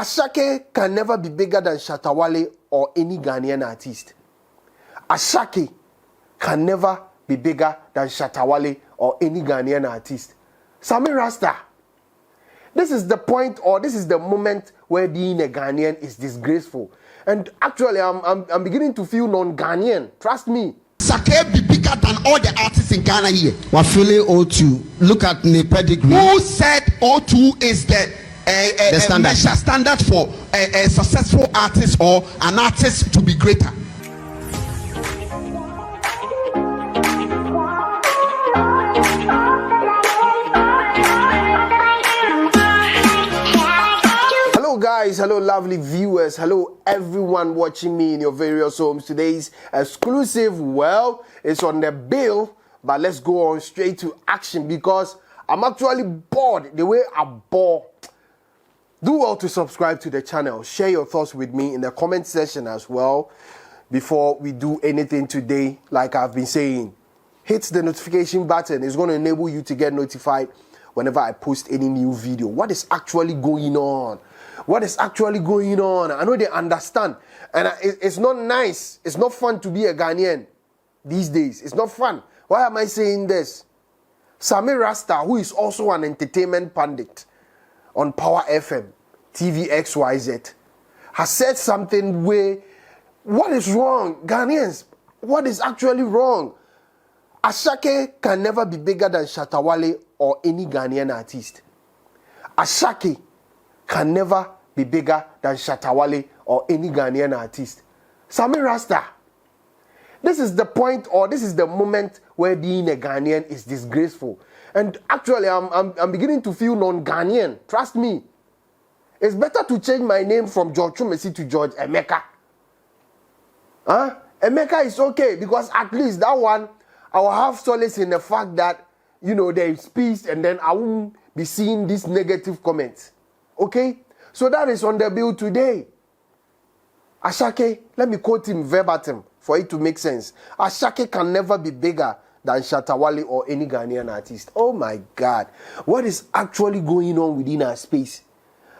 Asake can never be bigger than Shatta Wale or any Ghanaian artist. Asake can never be bigger than Shatta Wale or any Ghanaian artist. Sammy Rasta, this is the point, or this is the moment where being a Ghanaian is disgraceful. And actually, I'm beginning to feel non-Ghanaian. Trust me. Asake be bigger than all the artists in Ghana here. We're feeling O2. Look at the pedigree. Who said O2 is the standard for a successful artist or an artist to be greater? Hello guys, hello lovely viewers, hello everyone watching me in your various homes. Today's exclusive, well, it's on the bill, but let's go on straight to action because I'm actually bored the way I'm bored. Do well to subscribe to the channel. Share your thoughts with me in the comment section as well. Before we do anything today, like I've been saying, hit the notification button. It's going to enable you to get notified whenever I post any new video. What is actually going on? What is actually going on? I know they understand. And it's not nice. It's not fun to be a Ghanaian these days. It's not fun. Why am I saying this? Sammy Rasta, who is also an entertainment pundit on Power FM, TV XYZ, has said something where, what is wrong? Ghanaians, what is actually wrong? Asake can never be bigger than Shatta Wale or any Ghanaian artist. Asake can never be bigger than Shatta Wale or any Ghanaian artist. Sammy Rasta, this is the point, or this is the moment where being a Ghanaian is disgraceful. And actually, I'm beginning to feel non-Ghanaian. Trust me. It's better to change my name from George Chumesi to George Emeka. Huh? Emeka is okay because at least that one, I will have solace in the fact that, you know, there is peace and then I won't be seeing these negative comments. Okay? So that is on the bill today. Asake, let me quote him verbatim for it to make sense. Asake can never be bigger than Shatta Wale or any Ghanaian artist. Oh my God. What is actually going on within our space?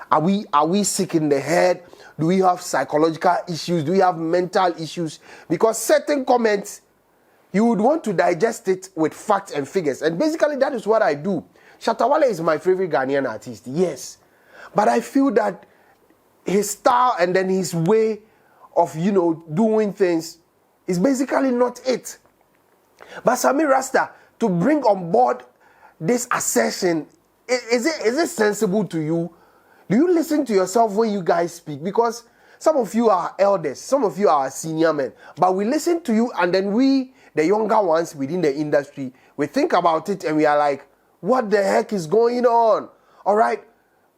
Are we sick in the head? Do we have psychological issues? Do we have mental issues? Because certain comments, you would want to digest it with facts and figures. And basically that is what I do. Shatta Wale is my favorite Ghanaian artist, yes. But I feel that his style and then his way of, you know, doing things is basically not it. But Sammy Rasta, to bring on board this assertion, is it sensible to you? Do you listen to yourself when you guys speak? Because some of you are elders, some of you are senior men, but we listen to you and then we, the younger ones within the industry, we think about it and we are like, what the heck is going on? All right,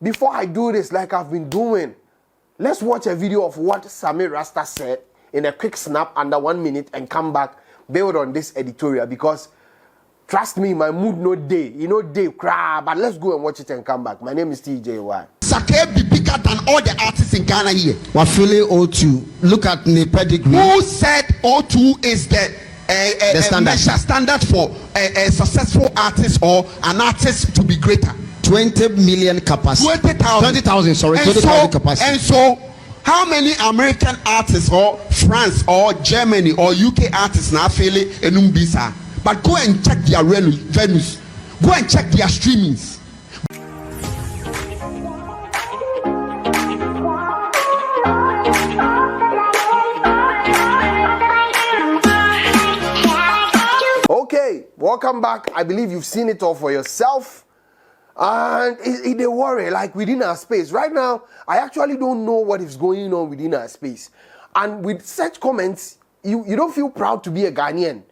before I do this like I've been doing, let's watch a video of what Sammy Rasta said in a quick snap under 1 minute and come back, build on this editorial because trust me, my mood no day, you know, day cry, but let's go and watch it and come back. My name is TJY. Asake be bigger than all the artists in Ghana here. We're feeling O2. Look at the pedigree. Who said O2 is the standard for a successful artist or an artist to be greater? 20 million capacity. 20,000, sorry, 20,000 capacity. And so, how many American artists or France or Germany or UK artists now feel it in Umbisa? But go and check their venues. Go and check their streamings. Okay, welcome back. I believe you've seen it all for yourself. And they worry, like within our space. Right now, I actually don't know what is going on within our space. And with such comments, you don't feel proud to be a Ghanaian.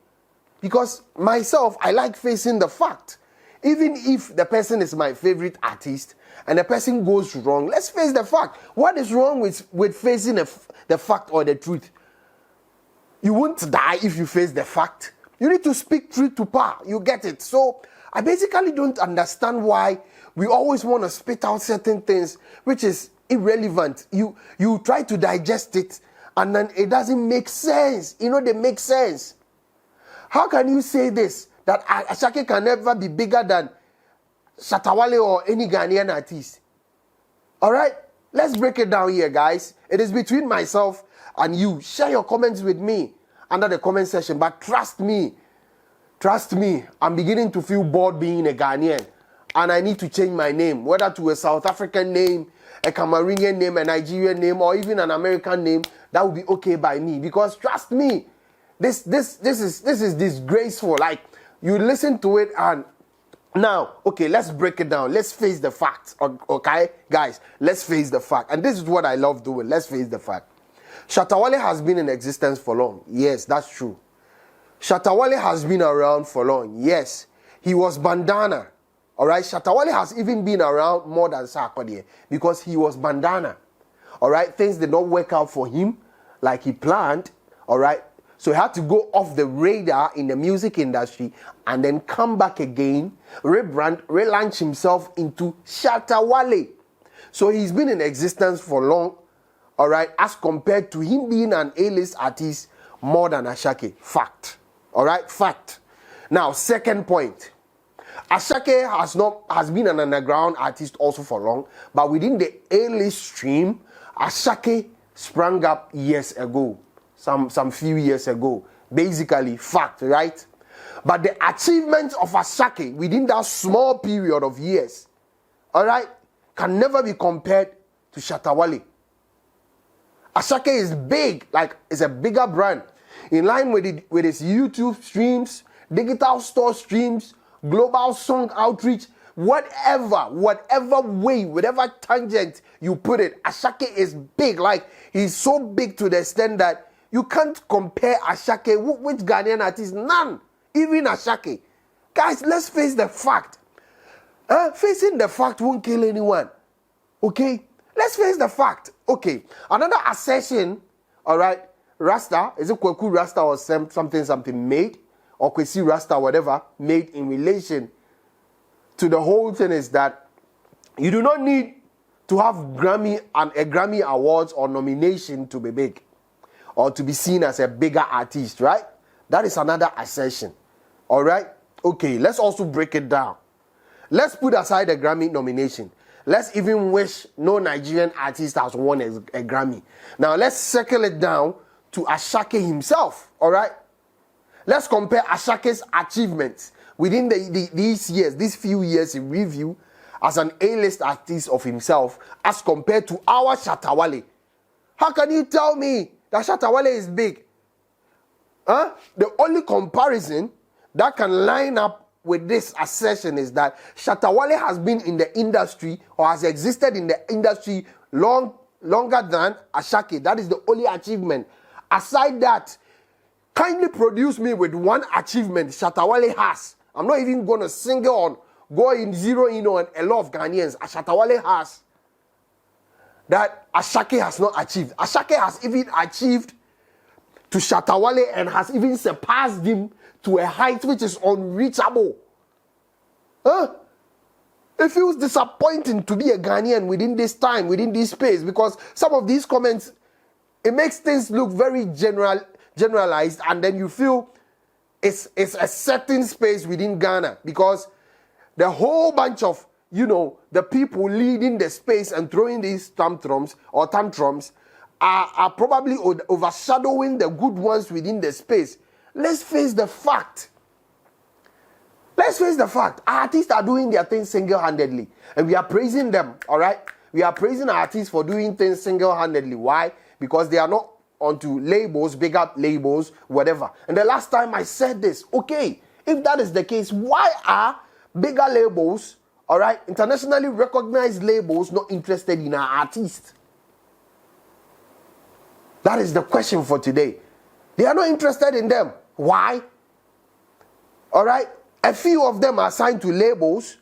Because myself, I like facing the fact. Even if the person is my favorite artist and the person goes wrong, let's face the fact. What is wrong with facing the fact or the truth? You won't die if you face the fact. You need to speak truth to power. You get it. So I basically don't understand why we always want to spit out certain things which is irrelevant. You try to digest it and then it doesn't make sense. You know, they make sense. How can you say this, that Asake can never be bigger than Shatta Wale or any Ghanaian artist? All right? Let's break it down here, guys. It is between myself and you. Share your comments with me under the comment section. But trust me, I'm beginning to feel bored being a Ghanaian. And I need to change my name, whether to a South African name, a Cameroonian name, a Nigerian name, or even an American name. That would be okay by me. Because trust me, this is disgraceful. Like, you listen to it and now, okay, let's break it down. Let's face the facts, okay? Guys, let's face the fact. And this is what I love doing. Let's face the fact. Shatta Wale has been in existence for long. Yes, that's true. Shatta Wale has been around for long. Yes, he was bandana. All right, Shatta Wale has even been around more than Sarkodie because he was bandana. All right, things did not work out for him like he planned. All right, so he had to go off the radar in the music industry and then come back again, rebrand, relaunch himself into Shatta Wale. So he's been in existence for long, all right, as compared to him being an A-list artist more than Asake. Fact. All right, fact. Now, second point. Asake has been an underground artist also for long, but within the A-list stream, Asake sprang up years ago. Some few years ago. Basically, fact, right? But the achievements of Asake within that small period of years, all right, can never be compared to Shatta Wale. Asake is big, like it's a bigger brand. In line with its YouTube streams, digital store streams, global song outreach, whatever way, whatever tangent you put it, Asake is big. Like, he's so big to the extent that you can't compare Asake with Ghanaian artists. None. Even Asake. Guys, let's face the fact. Facing the fact won't kill anyone. Okay? Let's face the fact. Okay. Another assertion, all right, Rasta, is it Kwaku Rasta or something made, or Kwesi Rasta, whatever, made in relation to the whole thing is that you do not need to have Grammy awards or nomination to be big, or to be seen as a bigger artist, right? That is another assertion. All right? Okay, let's also break it down. Let's put aside the Grammy nomination. Let's even wish no Nigerian artist has won a Grammy. Now, let's circle it down to Asake himself, all right? Let's compare Asake's achievements within these few years in review as an A-list artist of himself as compared to our Shatta Wale. How can you tell me that Shatta Wale is big? The only comparison that can line up with this assertion is that Shatta Wale has been in the industry or has existed in the industry longer than Asake. That is the only achievement. Aside that, kindly produce me with one achievement Shatta Wale has. I'm not even going to zero in on a lot of Ghanaians. Shatta Wale has that Asake has not achieved. Asake has even achieved to Shatta Wale and has even surpassed him to a height which is unreachable. It feels disappointing to be a Ghanaian within this time, within this space, because some of these comments, it makes things look very generalized, and then you feel it's a certain space within Ghana, because the whole bunch of, the people leading the space and throwing these tantrums are probably overshadowing the good ones within the space. Let's face the fact. Our artists are doing their things single-handedly. And we are praising them, all right? We are praising our artists for doing things single-handedly. Why? Because they are not onto labels, big up labels, whatever. And the last time I said this, okay, if that is the case, why are bigger labels, all right, internationally recognized labels, not interested in our artists? That is the question for today. They are not interested in them. Why? All right? A few of them are signed to labels,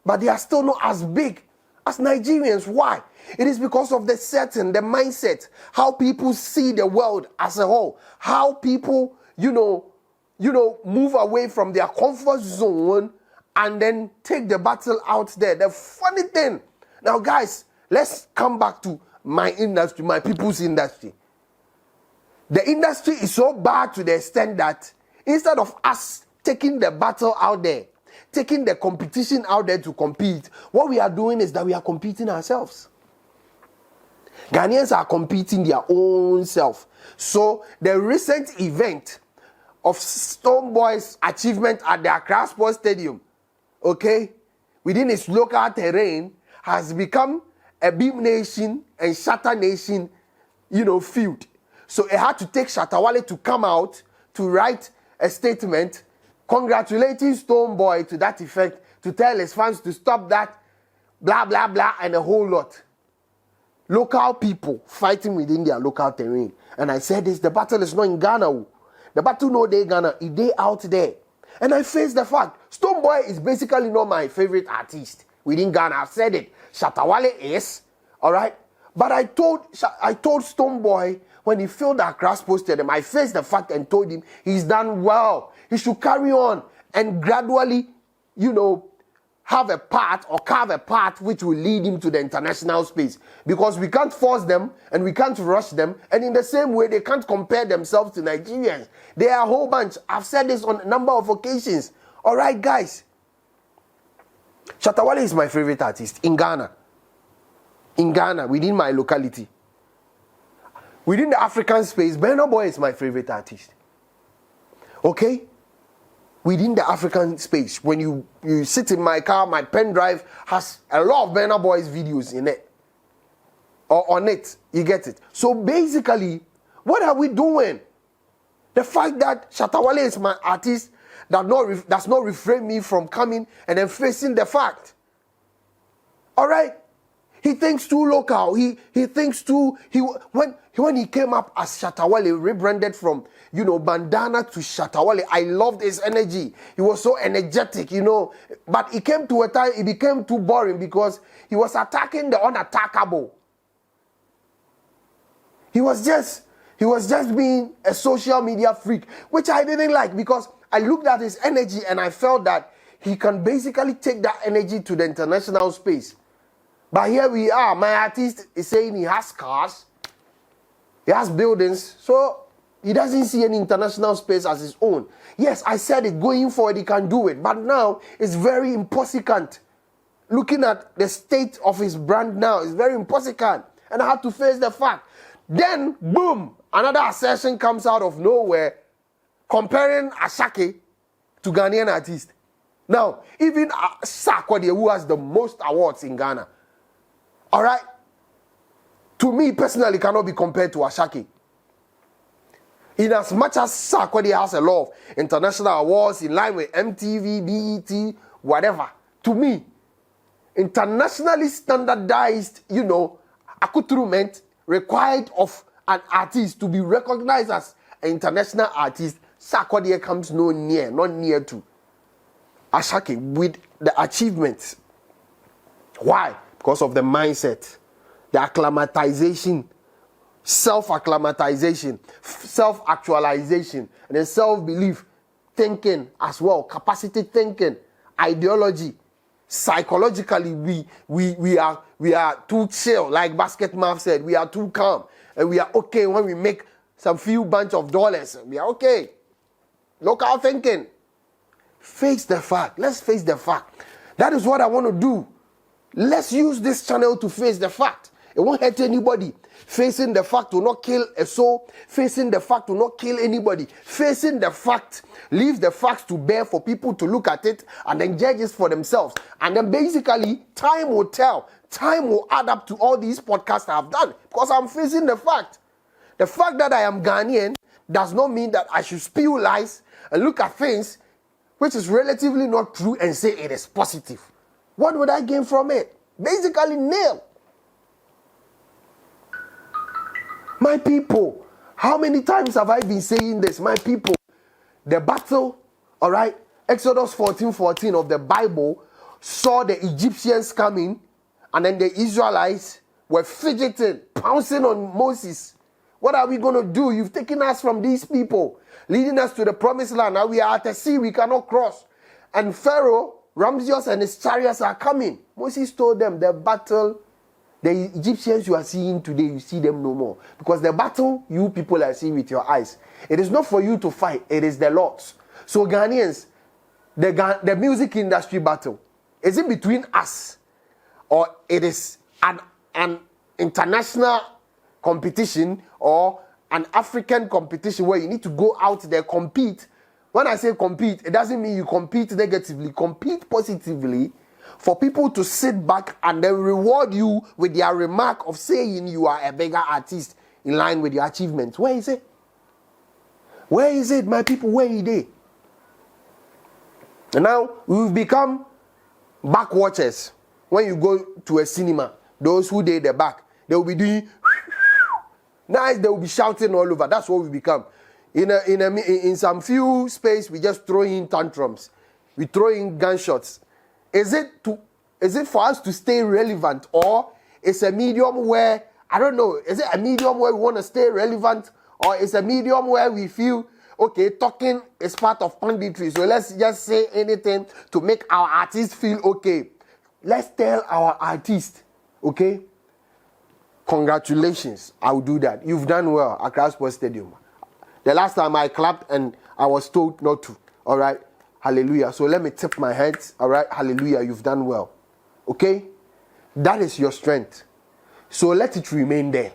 but they are still not as big as Nigerians. Why? It is because of the mindset, how people see the world as a whole, how people, move away from their comfort zone and then take the battle out there. The funny thing, now guys, let's come back to my industry, my people's industry. The industry is so bad to the extent that instead of us taking the battle out there, taking the competition out there to compete, what we are doing is that we are competing ourselves. Ghanaians are competing their own self. So the recent event of Stoneboy's achievement at the Accra Sports Stadium, okay, within its local terrain, has become a Beam Nation and Shatta Nation, field. So it had to take Shatta Wale to come out to write a statement congratulating Stoneboy to that effect, to tell his fans to stop that, blah, blah, blah, and a whole lot. Local people fighting within their local terrain. And I said this, the battle is not in Ghana. The battle no day Ghana, it day out there. And I face the fact, Stoneboy is basically not my favorite artist within Ghana. I've said it. Shatta Wale is, all right? But I told Stoneboy when he filled the Accra Sports Stadium, I faced the fact and told him he's done well. He should carry on and gradually, have a path or carve a path which will lead him to the international space. Because we can't force them and we can't rush them. And in the same way, they can't compare themselves to Nigerians. They are a whole bunch. I've said this on a number of occasions. All right, guys. Shatta Wale is my favorite artist in Ghana. In Ghana, within my locality. Within the African space, Burna Boy is my favorite artist. Okay? Within the African space, when you sit in my car, my pen drive has a lot of Burna Boy's videos in it. Or on it. You get it? So basically, what are we doing? The fact that Shatta Wale is my artist does not refrain me from coming and then facing the fact. All right? He thinks too local. He thinks too. When he came up as Shatta Wale, rebranded from bandana to Shatta Wale, I loved his energy. He was so energetic, But it came to a time it became too boring because he was attacking the unattackable. He was just being a social media freak, which I didn't like because I looked at his energy and I felt that he can basically take that energy to the international space. But here we are. My artist is saying he has cars, he has buildings, so he doesn't see any international space as his own. Yes, I said it, going forward he can do it, but now it's very impossible. Looking at the state of his brand now, it's very impossible, and I have to face the fact. Then, boom, another assertion comes out of nowhere, comparing Asake to Ghanaian artist. Now, even Asake, who has the most awards in Ghana, all right, to me personally cannot be compared to Asake. In as much as Sarkodie has a lot of international awards in line with MTV, BET, whatever, to me, internationally standardized, accoutrement required of an artist to be recognized as an international artist, Sarkodie comes not near to Asake with the achievements. Why? Because of the mindset, the acclimatization, self-acclimatization, self-actualization, and then self-belief, thinking as well, capacity thinking, ideology. Psychologically, we are too chill, like Basket Math said. We are too calm, and we are okay when we make some few bunch of dollars. We are okay. Local thinking. Face the fact. Let's face the fact. That is what I want to do. Let's use this channel to face the fact. It won't hurt anybody. Facing the fact will not kill a soul. Facing the fact will not kill anybody. Facing the fact, leave the facts to bear for people to look at it and then judge it for themselves. And then basically, time will tell. Time will add up to all these podcasts I have done because I'm facing the fact. The fact that I am Ghanaian does not mean that I should spew lies and look at things which is relatively not true and say it is positive. What would I gain from it? Basically, nil. My people, how many times have I been saying this? My people, the battle, all right, Exodus 14:14 of the Bible saw the Egyptians coming, and then the Israelites were fidgeting, pouncing on Moses. What are we going to do? You've taken us from these people, leading us to the promised land. Now we are at a sea we cannot cross. And Pharaoh, Ramses and his chariots are coming. Moses told them the battle, the Egyptians you are seeing today, you see them no more. Because the battle you people are seeing with your eyes, it is not for you to fight, it is the Lord's. So Ghanaians, the music industry battle, is it between us or it is an international competition or an African competition where you need to go out there, compete. When I say compete, it doesn't mean you compete negatively. Compete positively for people to sit back and then reward you with their remark of saying you are a bigger artist in line with your achievements. Where is it? Where is it, my people? Where is it? And now we've become back watchers. When you go to a cinema, those who did the back, they will be doing nice, they will be shouting all over. That's what we become. In some few space, we just throw in tantrums. We throw in gunshots. Is it for us to stay relevant, or it's a medium where, I don't know, is it a medium where we want to stay relevant, or it's a medium where we feel, okay, talking is part of punditry, so let's just say anything to make our artists feel okay. Let's tell our artist, okay, congratulations, I will do that. You've done well at Accra Sports Stadium. The last time I clapped and I was told not to, all right? Hallelujah. So let me tip my hands, all right? Hallelujah, you've done well, okay? That is your strength. So let it remain there.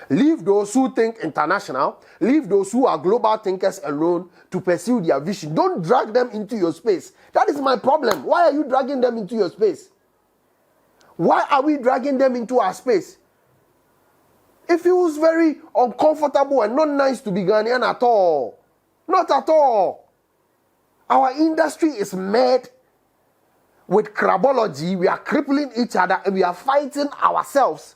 Leave those who think international, leave those who are global thinkers alone to pursue their vision. Don't drag them into your space. That is my problem. Why are you dragging them into your space? Why are we dragging them into our space? It feels very uncomfortable and not nice to be Ghanaian at all. Not at all. Our industry is mad with crabology. We are crippling each other and we are fighting ourselves.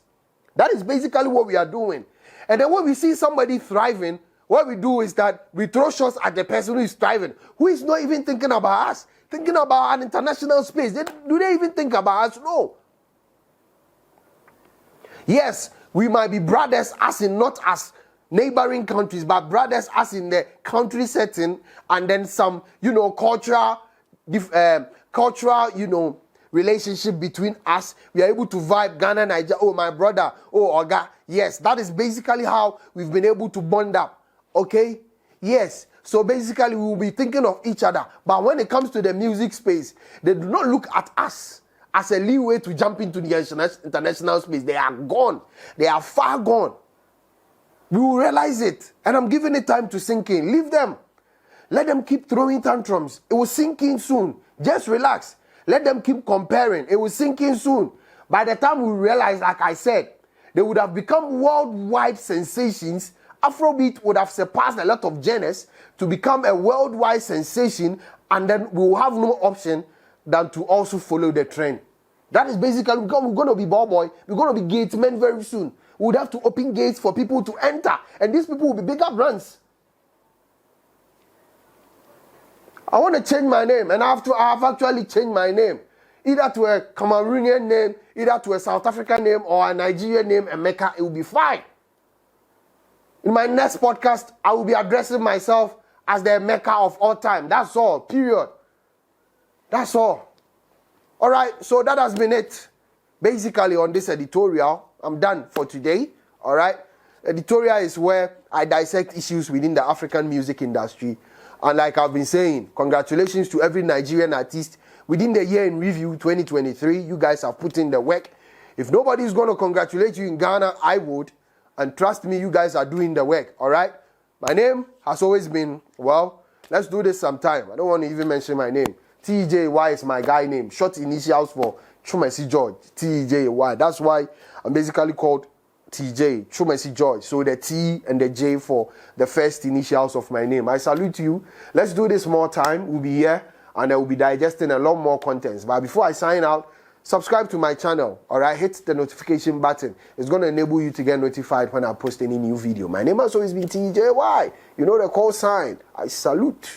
That is basically what we are doing. And then when we see somebody thriving, what we do is that we throw shots at the person who is thriving, who is not even thinking about us, thinking about an international space. Do they even think about us? No. Yes, we might be brothers as in not as neighboring countries, but brothers as in the country setting, and then some, cultural, relationship between us. We are able to vibe. Ghana, Nigeria, oh, my brother, oh, Oga. Yes, that is basically how we've been able to bond up. Okay? Yes. So basically, we will be thinking of each other. But when it comes to the music space, they do not look at us as a leeway to jump into the international space. They are gone. They are far gone. We will realize it. And I'm giving it time to sink in. Leave them. Let them keep throwing tantrums. It will sink in soon. Just relax. Let them keep comparing. It will sink in soon. By the time we realize, like I said, they would have become worldwide sensations. Afrobeat would have surpassed a lot of genres to become a worldwide sensation, and then we will have no option than to also follow the trend. That is basically, we're going to be ball boy. We're going to be gate men very soon. We would have to open gates for people to enter, and these people will be bigger brands. I want to change my name, and I have actually changed my name, either to a Cameroonian name, either to a South African name, or a Nigerian name, Emeka. It will be fine. In my next podcast, I will be addressing myself as the Emeka of all time. That's all, period. That's all. All right, so that has been it. Basically, on this editorial, I'm done for today. All right, editorial is where I dissect issues within the African music industry. And like I've been saying, congratulations to every Nigerian artist within the year in review 2023. You guys have put in the work. If nobody is going to congratulate you in Ghana, I would. And trust me, you guys are doing the work. All right. My name has always been, well, let's do this sometime. I don't want to even mention my name. TJY is my guy name. Short initials for Chumesi George. TJY. That's why I'm basically called TJ, Chumesi George. So the T and the J for the first initials of my name. I salute you. Let's do this more time. We'll be here and I will be digesting a lot more contents. But before I sign out, subscribe to my channel. All right, hit the notification button. It's going to enable you to get notified when I post any new video. My name has always been TJY. You know the call sign. I salute.